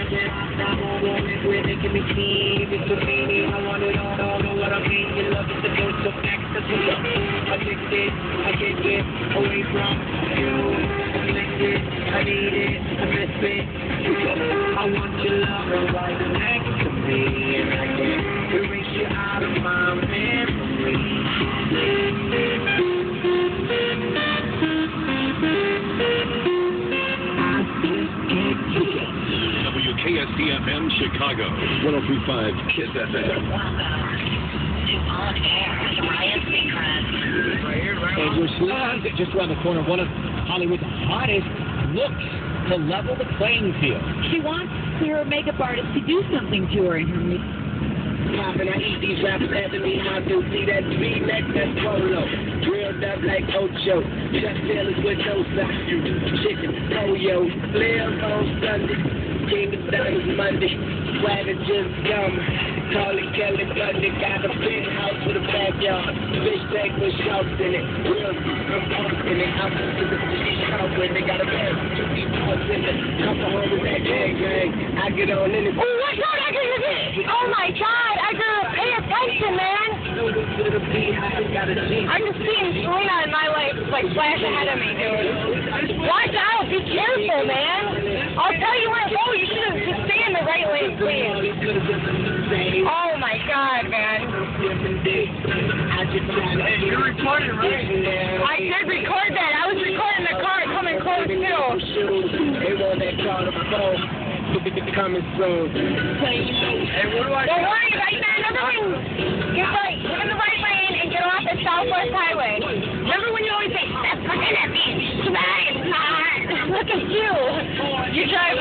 We're making me feel it's a meaning. I want it all, know what I mean. Your love is the go so ecstasy. Addicted, I can't get away from you. Afflicted, I need it, I miss it. I want your love right next to me, and I can't erase you out of my memory. WKSD-FM Chicago, 103.5 KISS FM. On air, Ryan Seacrest. Angela Schlag, just around the corner, one of Hollywood's hottest looks to level the playing field. She wants her makeup artist to do something to her in her music. Poppin', I eat these rappers after me, how to see that V-neck, that's polo. Drilled up like Ocho, just sailors with no socks. Chicken, pollo, live on Sunday. King of Diamonds Monday, swagger just gum. Call it Kelly Bundy, got a big house with a backyard. Fish tank with sharks in it. Real, I'm pumping it. I'm to the city shop when they got a bag. 2 people in it. Couple homies that gang. I get on in it. Oh, what's up? I can hear. Oh my God! I gotta pay attention, man. I'm just seeing Selena in my life like flash ahead of me, dude. Watch out! Be careful, man. I'll tell you where to go. You should have just stay in the right lane, please. Oh my God, man. Hey, you recorded, right? I did record that. I was recording the car coming close too. They want that car to phone. Coming soon. Hey, what do I do? Don't worry, right man. Everyone, get right. Get in the right lane and get off the Southwest Highway. Remember when you always say, "That's looking at me." It's not. Look at you. You drive